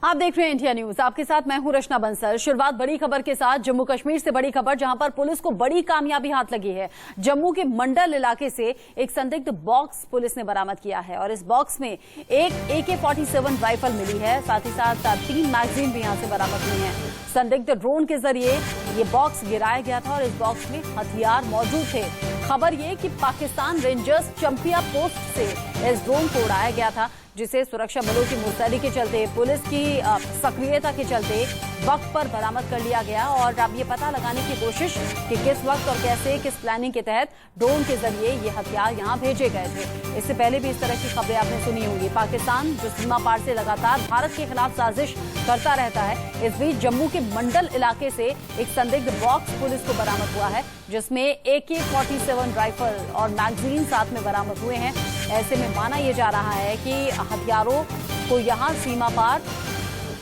आप देख रहे हैं इंडिया न्यूज, आपके साथ मैं हूं रचना बंसल। शुरुआत बड़ी खबर के साथ, जम्मू कश्मीर से बड़ी खबर, जहां पर पुलिस को बड़ी कामयाबी हाथ लगी है। जम्मू के मंडल इलाके से एक संदिग्ध बॉक्स पुलिस ने बरामद किया है और इस बॉक्स में एक AK-47 राइफल मिली है। साथ ही साथ 3 मैगजीन भी यहां से बरामद हुई हैं। संदिग्ध ड्रोन के जरिए ये बॉक्स गिराया गया था और इस बॉक्स में हथियार मौजूद थे। खबर ये कि पाकिस्तान रेंजर्स चंपिया पोस्ट से इस ड्रोन को उड़ाया गया था, जिसे सुरक्षा बलों की मुस्तैदी के चलते, पुलिस की सक्रियता के चलते वक्त पर बरामद कर लिया गया। और अब ये पता लगाने की कोशिश कि किस वक्त और कैसे, किस प्लानिंग के तहत ड्रोन के जरिए ये हथियार यहाँ भेजे गए थे। इससे पहले भी इस तरह की खबरें आपने सुनी होंगी। पाकिस्तान जो सीमा पार से लगातार भारत के खिलाफ साजिश करता रहता है, इस बीच जम्मू के मंडल इलाके से एक संदिग्ध बॉक्स पुलिस को बरामद हुआ है, जिसमें AK-47 राइफल और मैगजीन साथ में बरामद हुए हैं। ऐसे में माना यह जा रहा है कि हथियारों को यहां सीमा पार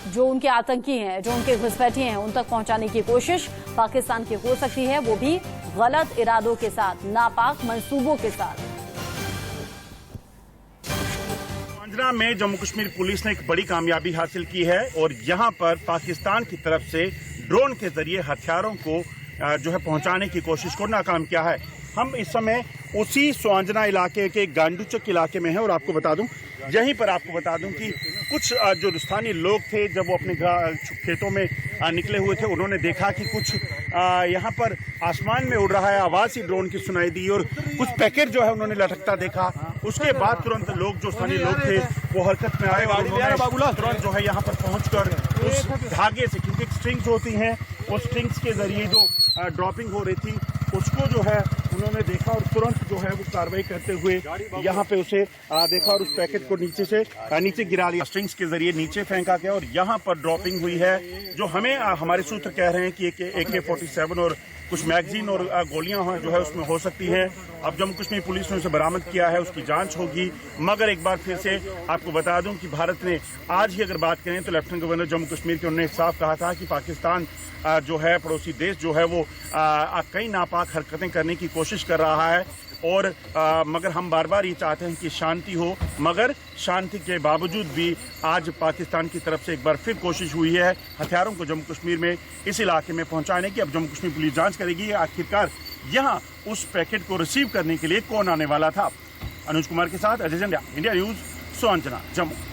जो उनके आतंकी हैं, जो उनके घुसपैठिए हैं, उन तक पहुंचाने की कोशिश पाकिस्तान की हो सकती है, वो भी गलत इरादों के साथ, नापाक मंसूबों के साथ। स्वांजना में जम्मू कश्मीर पुलिस ने एक बड़ी कामयाबी हासिल की है और यहां पर पाकिस्तान की तरफ से ड्रोन के जरिए हथियारों को जो है पहुंचाने की कोशिश को नाकाम किया है। हम इस समय उसी स्वांजना इलाके के गांडूचक इलाके में हैं और आपको बता दूं, यहीं पर आपको बता दूं कि कुछ जो स्थानीय लोग थे, जब वो अपने खेतों में निकले हुए थे, उन्होंने देखा कि कुछ यहाँ पर आसमान में उड़ रहा है, आवाज ही ड्रोन की सुनाई दी और कुछ पैकेट जो है उन्होंने लटकता देखा। उसके बाद तुरंत लोग, जो स्थानीय लोग थे, वो हरकत में आए और उन्होंने तुरंत जो है यहाँ पर पहुंचकर उस धागे से, क्योंकि स्ट्रिंग्स होती हैं, उस स्ट्रिंग्स के जरिए जो ड्रॉपिंग हो रही थी उसको जो है उन्होंने देखा और तुरंत जो है वो कार्रवाई करते हुए यहाँ पे उसे देखा और उस पैकेट को नीचे गिरा लिया। स्ट्रिंग्स के जरिए नीचे फेंका गया और यहाँ पर ड्रॉपिंग हुई है, जो हमारे सूत्र कह रहे हैं कि AK-47 और कुछ मैगजीन और गोलियां जो है उसमें हो सकती है। अब जम्मू कश्मीर पुलिस ने उसे बरामद किया है, उसकी जांच होगी। मगर एक बार फिर से आपको बता दूं कि भारत ने आज ही अगर बात करें तो लेफ्टिनेंट गवर्नर जम्मू कश्मीर के, उन्होंने साफ कहा था कि पाकिस्तान जो है, पड़ोसी देश जो है, वो कई नापाक हरकतें करने की कोशिश कर रहा है और मगर हम बार बार ये चाहते हैं कि शांति हो, मगर शांति के बावजूद भी आज पाकिस्तान की तरफ से एक बार फिर कोशिश हुई है हथियारों को जम्मू कश्मीर में, इस इलाके में पहुंचाने की। अब जम्मू कश्मीर पुलिस जांच करेगी आखिरकार यहाँ उस पैकेट को रिसीव करने के लिए कौन आने वाला था। अनुज कुमार के साथ अजय जंड्या, इंडिया न्यूज, स्वांजना, जम्मू।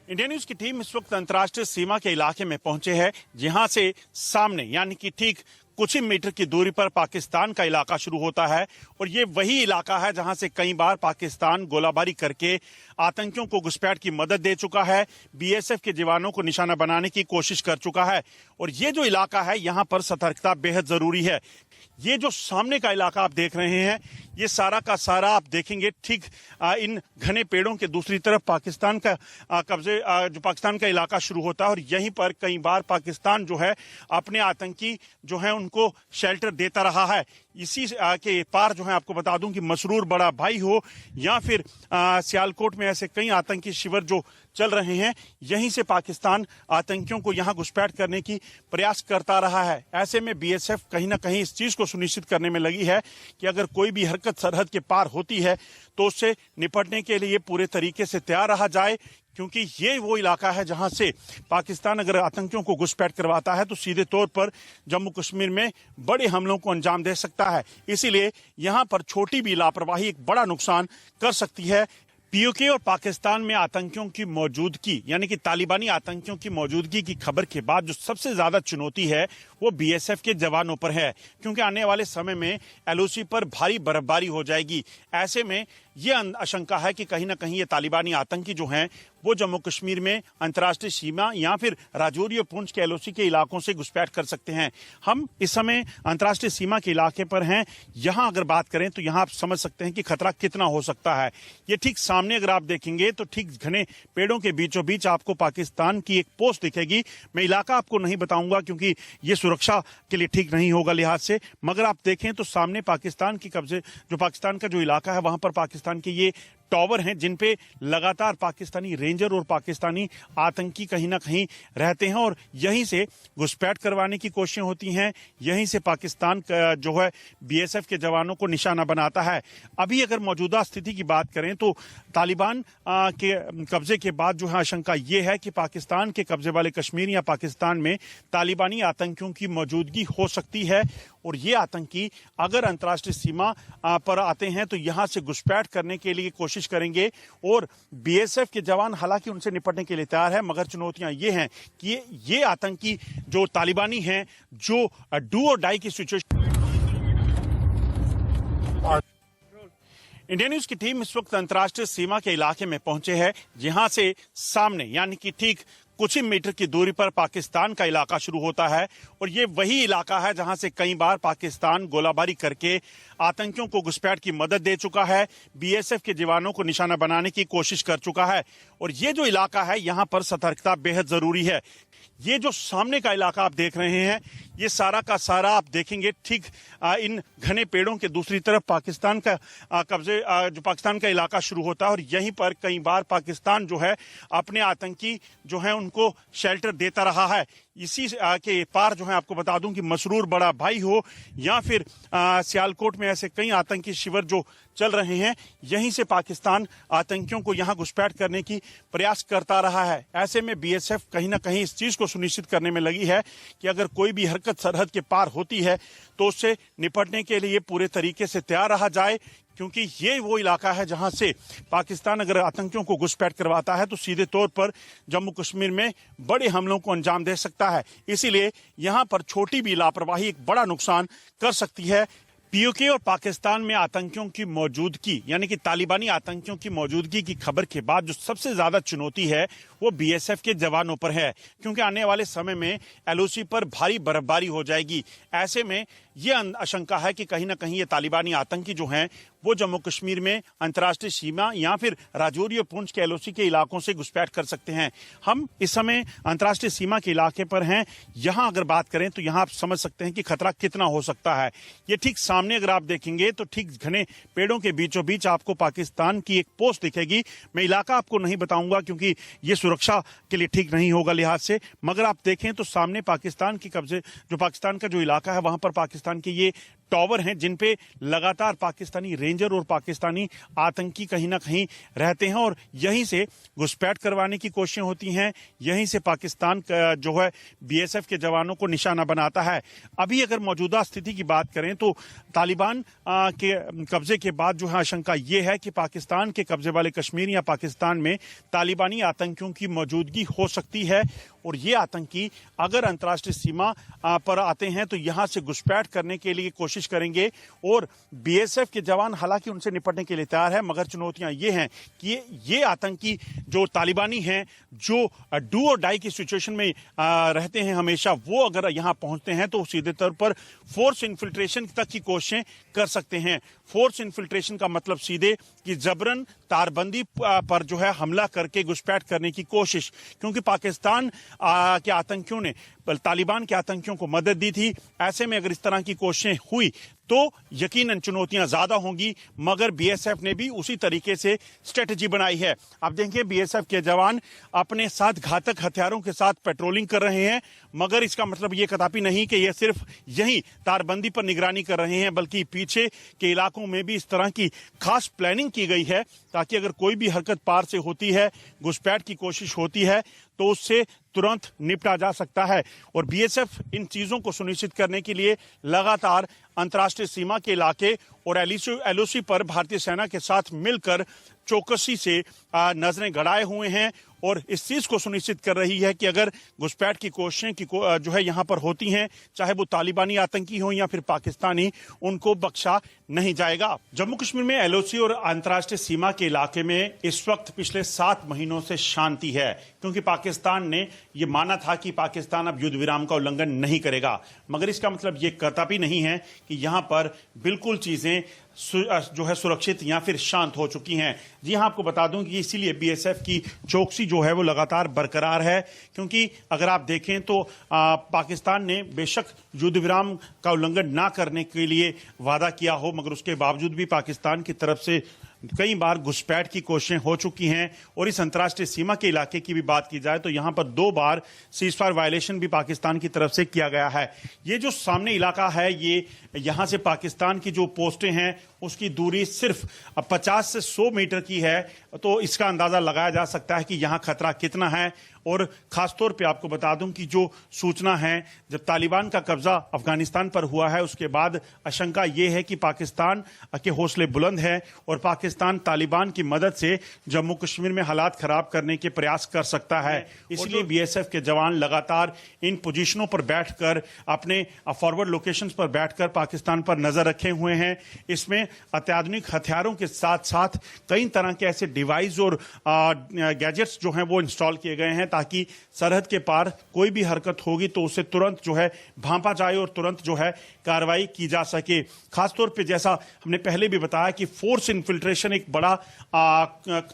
इंडिया न्यूज की टीम इस वक्त अंतर्राष्ट्रीय सीमा के इलाके में पहुंचे हैं, जहां से सामने यानी कि ठीक कुछ ही मीटर की दूरी पर पाकिस्तान का इलाका शुरू होता है और ये वही इलाका है जहां से कई बार पाकिस्तान गोलाबारी करके आतंकियों को घुसपैठ की मदद दे चुका है, BSF के जवानों को निशाना बनाने की कोशिश कर चुका है। और ये जो इलाका है, यहाँ पर सतर्कता बेहद जरूरी है। ये जो सामने का इलाका आप देख रहे हैं, ये सारा का सारा आप देखेंगे ठीक इन घने पेड़ों के दूसरी तरफ पाकिस्तान का कब्जे, जो पाकिस्तान का इलाका शुरू होता है और यहीं पर कई बार पाकिस्तान जो है अपने आतंकी जो है उनको शेल्टर देता रहा है। इसी के पार जो है आपको बता दूं कि मसरूर बड़ा भाई हो या फिर सियालकोट में ऐसे कई आतंकी शिविर जो चल रहे हैं, यहीं से पाकिस्तान आतंकियों को यहां घुसपैठ करने की प्रयास करता रहा है। ऐसे में BSF कहीं ना कहीं इस चीज को सुनिश्चित करने में लगी है कि अगर कोई भी हरकत सरहद के पार होती है तो उससे निपटने के लिए पूरे तरीके से तैयार रहा जाए, क्योंकि ये वो इलाका है जहां से पाकिस्तान अगर आतंकियों को घुसपैठ करवाता है तो सीधे तौर पर जम्मू कश्मीर में बड़े हमलों को अंजाम दे सकता है। इसीलिए यहां पर छोटी भी लापरवाही एक बड़ा नुकसान कर सकती है। POK और पाकिस्तान में आतंकियों की मौजूदगी यानी कि तालिबानी आतंकियों की मौजूदगी की खबर के बाद जो सबसे ज्यादा चुनौती है वो BSF के जवानों पर है, क्योंकि आने वाले समय में LOC पर भारी बर्फबारी हो जाएगी। ऐसे में ये आशंका है कि कहीं ना कहीं ये तालिबानी आतंकी जो हैं वो जम्मू कश्मीर में अंतर्राष्ट्रीय सीमा या फिर राजौरी और पुंछ के LOC के इलाकों से घुसपैठ कर सकते हैं। हम इस समय अंतर्राष्ट्रीय सीमा के इलाके पर हैं। यहाँ अगर बात करें तो यहाँ आप समझ सकते हैं कि खतरा कितना हो सकता है। ये ठीक सामने अगर आप देखेंगे तो ठीक घने पेड़ों के बीचों बीच आपको पाकिस्तान की एक पोस्ट दिखेगी। मैं इलाका आपको नहीं बताऊंगा क्योंकि ये सुरक्षा के लिए ठीक नहीं होगा लिहाज से, मगर आप देखें तो सामने पाकिस्तान की कब्जे, जो पाकिस्तान का जो इलाका है, वहां पर पाकिस्तान के ये टॉवर हैं जिन पे लगातार पाकिस्तानी रेंजर और पाकिस्तानी आतंकी कहीं ना कहीं रहते हैं और यहीं से घुसपैठ करवाने की कोशिशें होती हैं। यहीं से पाकिस्तान जो है बीएसएफ के जवानों को निशाना बनाता है। अभी अगर मौजूदा स्थिति की बात करें तो तालिबान के कब्जे के बाद जो है आशंका ये है कि पाकिस्तान के कब्जे वाले कश्मीर या पाकिस्तान में तालिबानी आतंकियों की मौजूदगी हो सकती है और ये आतंकी अगर अंतर्राष्ट्रीय सीमा पर आते हैं तो यहां से घुसपैठ करने के लिए कोशिश करेंगे और बीएसएफ के जवान हालांकि उनसे निपटने के लिए तैयार है, मगर चुनौतियां ये हैं कि ये आतंकी जो तालिबानी हैं जो डू और डाई की सिचुएशन। इंडिया न्यूज की टीम इस वक्त अंतर्राष्ट्रीय सीमा के इलाके में पहुंचे है जहां से सामने यानी कि ठीक कुछ ही मीटर की दूरी पर पाकिस्तान का इलाका शुरू होता है और ये वही इलाका है जहां से कई बार पाकिस्तान गोलाबारी करके आतंकियों को घुसपैठ की मदद दे चुका है, बीएसएफ के जवानों को निशाना बनाने की कोशिश कर चुका है और ये जो इलाका है यहां पर सतर्कता बेहद जरूरी है। ये जो सामने का इलाका आप देख रहे हैं ये सारा का सारा आप देखेंगे ठीक इन घने पेड़ों के दूसरी तरफ पाकिस्तान का कब्जे जो पाकिस्तान का इलाका शुरू होता है और यहीं पर कई बार पाकिस्तान जो है अपने आतंकी जो है उनको शेल्टर देता रहा है। इसी के पार जो है आपको बता दूं कि मसरूर बड़ा भाई हो या फिर सियालकोट में ऐसे कई आतंकी शिविर जो चल रहे हैं, यहीं से पाकिस्तान आतंकियों को यहां घुसपैठ करने की प्रयास करता रहा है। ऐसे में बीएसएफ कहीं ना कहीं इस चीज को सुनिश्चित करने में लगी है कि अगर कोई भी हरकत सरहद के पार होती है तो उससे निपटने के लिए पूरे तरीके से तैयार रहा जाए, क्योंकि ये वो इलाका है जहां से पाकिस्तान अगर आतंकियों को घुसपैठ करवाता है तो सीधे तौर पर जम्मू कश्मीर में बड़े हमलों को अंजाम दे सकता है। इसीलिए यहां पर छोटी भी लापरवाही एक बड़ा नुकसान कर सकती है। पीओके और पाकिस्तान में आतंकियों की मौजूदगी यानी कि तालिबानी आतंकियों की मौजूदगी की खबर के बाद जो सबसे ज्यादा चुनौती है वो बीएसएफ के जवानों पर है, क्योंकि आने वाले समय में एलओसी पर भारी बर्फबारी हो जाएगी। ऐसे में ये आशंका है कि कहीं ना कहीं ये तालिबानी आतंकी जो हैं वो जम्मू कश्मीर में अंतर्राष्ट्रीय सीमा या फिर राजौरी और पुंछ के एलओसी के इलाकों से घुसपैठ कर सकते हैं। हम इस समय अंतर्राष्ट्रीय सीमा के इलाके पर हैं। यहां अगर बात करें तो यहां आप समझ सकते हैं कि खतरा कितना हो सकता है। ये ठीक सामने अगर आप देखेंगे तो ठीक घने पेड़ों के बीचों बीच आपको पाकिस्तान की एक पोस्ट दिखेगी। मैं इलाका आपको नहीं बताऊंगा क्योंकि ये सुरक्षा के लिए ठीक नहीं होगा लिहाज से, मगर आप देखें तो सामने पाकिस्तान की कब्जे जो पाकिस्तान का जो इलाका है वहां पर पाकिस्तान के ये टॉवर हैं जिन पे लगातार पाकिस्तानी रेंजर और पाकिस्तानी आतंकी कहीं ना कहीं रहते हैं और यहीं से घुसपैठ करवाने की कोशिशें होती हैं। यहीं से पाकिस्तान जो है बीएसएफ के जवानों को निशाना बनाता है। अभी अगर मौजूदा स्थिति की बात करें तो तालिबान के कब्जे के बाद जो है आशंका ये है कि पाकिस्तान के कब्जे वाले कश्मीर या पाकिस्तान में तालिबानी आतंकियों की मौजूदगी हो सकती है और ये आतंकी अगर अंतर्राष्ट्रीय सीमा पर आते हैं तो यहां से घुसपैठ करने के लिए कोशिश करेंगे और बीएसएफ के जवान हालांकि उनसे निपटने के लिए तैयार है, मगर चुनौतियां ये हैं कि ये आतंकी जो तालिबानी हैं जो डू और डाई की सिचुएशन में रहते हैं हमेशा, वो अगर यहां पहुंचते हैं तो सीधे तौर पर फोर्स इन्फिल्ट्रेशन तक की कोशिशें कर सकते हैं। फोर्स इन्फिल्ट्रेशन का मतलब सीधे कि जबरन तारबंदी पर जो है हमला करके घुसपैठ करने की कोशिश, क्योंकि पाकिस्तान के आतंकियों ने तालिबान के आतंकियों को मदद दी थी। ऐसे में अगर इस तरह की कोशिशें हुई तो यकीनन चुनौतियां ज्यादा होंगी, मगर बीएसएफ ने भी उसी तरीके से स्ट्रेटजी बनाई है। आप देखें बीएसएफ के जवान अपने साथ घातक हथियारों के साथ पेट्रोलिंग कर रहे हैं, मगर इसका मतलब ये कदापि नहीं कि ये सिर्फ यही तारबंदी पर निगरानी कर रहे हैं, बल्कि पीछे के इलाकों में भी इस तरह की खास प्लानिंग की गई है ताकि अगर कोई भी हरकत पार से होती है, घुसपैठ की कोशिश होती है तो उससे तुरंत निपटा जा सकता है। और बीएसएफ इन चीजों को सुनिश्चित करने के लिए लगातार अंतर्राष्ट्रीय सीमा के इलाके और एलओसी पर भारतीय सेना के साथ मिलकर चौकसी से नजरें गड़ाए हुए हैं और इस चीज को सुनिश्चित कर रही है कि अगर घुसपैठ की कोशिशें जो है यहां पर होती हैं, चाहे वो तालिबानी आतंकी हो या फिर पाकिस्तानी, उनको बख्शा नहीं जाएगा। जम्मू कश्मीर में एलओसी और अंतर्राष्ट्रीय सीमा के इलाके में इस वक्त पिछले 7 महीनों से शांति है, क्योंकि पाकिस्तान ने यह माना था कि पाकिस्तान अब युद्ध विराम का उल्लंघन नहीं करेगा, मगर इसका मतलब ये कदापि नहीं है कि यहां पर बिल्कुल चीजें जो है सुरक्षित या फिर शांत हो चुकी हैं। जी हां, आपको बता दूं कि इसीलिए बीएसएफ की चौकसी जो है वो लगातार बरकरार है, क्योंकि अगर आप देखें तो पाकिस्तान ने बेशक युद्ध विराम का उल्लंघन ना करने के लिए वादा किया हो, मगर उसके बावजूद भी पाकिस्तान की तरफ से कई बार घुसपैठ की कोशिशें हो चुकी हैं और इस अंतर्राष्ट्रीय सीमा के इलाके की भी बात की जाए तो यहां पर 2 बार सीजफायर वायलेशन भी पाकिस्तान की तरफ से किया गया है। ये जो सामने इलाका है, ये यहां से पाकिस्तान की जो पोस्टें हैं उसकी दूरी सिर्फ 50 से 100 मीटर की है, तो इसका अंदाजा लगाया जा सकता है कि यहां खतरा कितना है। और खासतौर पे आपको बता दूं कि जो सूचना है, जब तालिबान का कब्जा अफगानिस्तान पर हुआ है उसके बाद आशंका ये है कि पाकिस्तान के हौसले बुलंद है और पाकिस्तान तालिबान की मदद से जम्मू कश्मीर में हालात खराब करने के प्रयास कर सकता है। इसलिए बीएसएफ के जवान लगातार इन पोजीशनों पर बैठकर, अपने फॉरवर्ड लोकेशंस पर बैठकर पाकिस्तान पर नजर रखे हुए हैं। इसमें अत्याधुनिक हथियारों के साथ साथ कई तरह के ऐसे डिवाइस और गैजेट्स जो हैं वो इंस्टॉल किए गए हैं ताकि सरहद के पार कोई भी हरकत होगी तो उसे तुरंत जो है भांपा जाए और तुरंत जो है कार्रवाई की जा सके। खासतौर पे जैसा हमने पहले भी बताया कि फोर्स इन्फिल्ट्रेशन एक बड़ा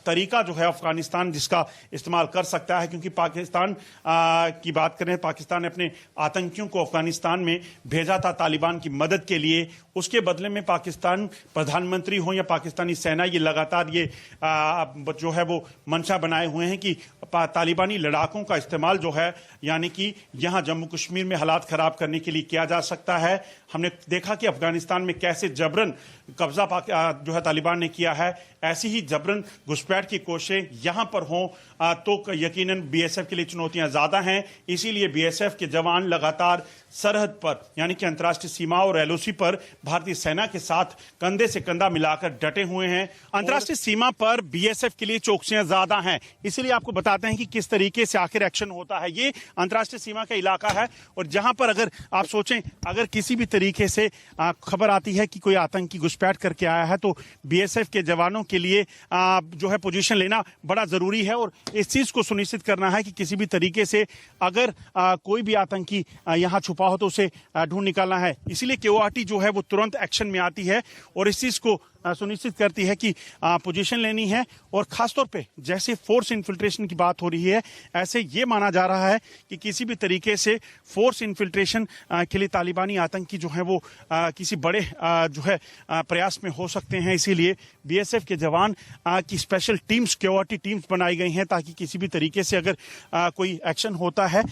तरीका जो है अफगानिस्तान जिसका इस्तेमाल कर सकता है, क्योंकि पाकिस्तान की बात करें, पाकिस्तान ने अपने आतंकियों को अफगानिस्तान में भेजा था तालिबान की मदद के लिए। उसके बदले में पाकिस्तान प्रधानमंत्री हो या पाकिस्तानी सेना, ये लगातार ये जो है वो मंशा बनाए हुए हैं कि तालिबानी लड़ाकों का इस्तेमाल जो है, यानी कि यहां जम्मू कश्मीर में हालात खराब करने के लिए किया जा सकता है। हमने देखा कि अफगानिस्तान में कैसे जबरन कब्जा जो है तालिबान ने किया है, ऐसी ही जबरन घुसपैठ की कोशिशें यहां पर हों तो यकीनन बीएसएफ के लिए चुनौतियां ज्यादा हैं। इसीलिए बीएसएफ के जवान लगातार सरहद पर, यानी कि अंतर्राष्ट्रीय सीमा और एलओसी पर भारतीय सेना के साथ कंधे से कंधा मिलाकर डटे हुए हैं। अंतर्राष्ट्रीय सीमा पर बीएसएफ के लिए चौकसियां ज्यादा हैं, इसीलिए आपको बताते हैं कि किस तरीके से आखिर एक्शन होता है। ये अंतर्राष्ट्रीय सीमा का इलाका है और जहां पर अगर आप सोचें, अगर किसी भी तरीके से खबर आती है कि कोई आतंकी घुसपैठ करके आया है तो बीएसएफ के जवानों के लिए जो है पोजीशन लेना बड़ा जरूरी है और इस चीज को सुनिश्चित करना है कि किसी भी तरीके से अगर कोई भी आतंकी यहां छुपा हो तो उसे ढूंढ निकालना है। इसीलिए केओआरटी जो है वो तुरंत एक्शन में आती है और इस चीज को सुनिश्चित करती है कि पोजीशन लेनी है। और खासतौर पे जैसे फोर्स इन्फिल्ट्रेशन की बात हो रही है, ऐसे ये माना जा रहा है कि किसी भी तरीके से फोर्स इन्फिल्ट्रेशन के लिए तालिबानी आतंकी जो है वो किसी बड़े जो है प्रयास में हो सकते हैं। इसीलिए बीएसएफ के जवान की स्पेशल टीम्स, केओआरटी टीम्स बनाई गई हैं ताकि किसी भी तरीके से अगर कोई एक्शन होता है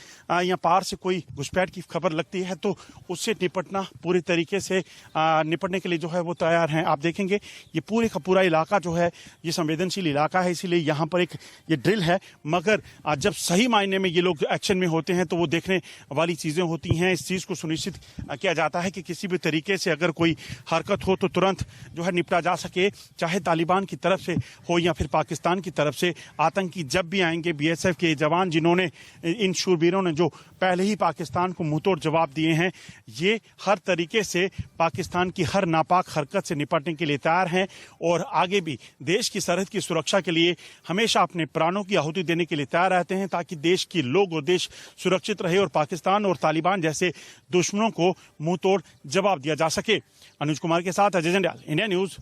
या पार से कोई घुसपैठ की खबर लगती है तो उससे निपटना पूरी तरीके से निपटने के लिए जो है वो तैयार हैं। आप देखेंगे ये पूरे का पूरा इलाका जो है ये संवेदनशील इलाका है, इसीलिए यहाँ पर एक ये ड्रिल है, मगर जब सही मायने में ये लोग एक्शन में होते हैं तो वो देखने वाली चीजें होती हैं। इस चीज को सुनिश्चित किया जाता है कि किसी भी तरीके से अगर कोई हरकत हो तो तुरंत जो है निपटा जा सके, चाहे तालिबान की तरफ से हो या फिर पाकिस्तान की तरफ से। आतंकी जब भी आएंगे, बीएसएफ के जवान जिन्होंने, इन शूरवीरों ने जो पहले ही पाकिस्तान को मुंहतोड़ जवाब दिए हैं, ये हर तरीके से पाकिस्तान की हर नापाक हरकत से निपटने के लिए तैयार हैं और आगे भी देश की सरहद की सुरक्षा के लिए हमेशा अपने प्राणों की आहुति देने के लिए तैयार रहते हैं ताकि देश के लोग और देश सुरक्षित रहे और पाकिस्तान और तालिबान जैसे दुश्मनों को मुंहतोड़ जवाब दिया जा सके। अनुज कुमार के साथ अजय जंडियाल, इंडिया न्यूज,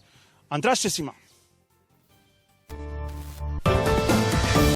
अंतर्राष्ट्रीय सीमा।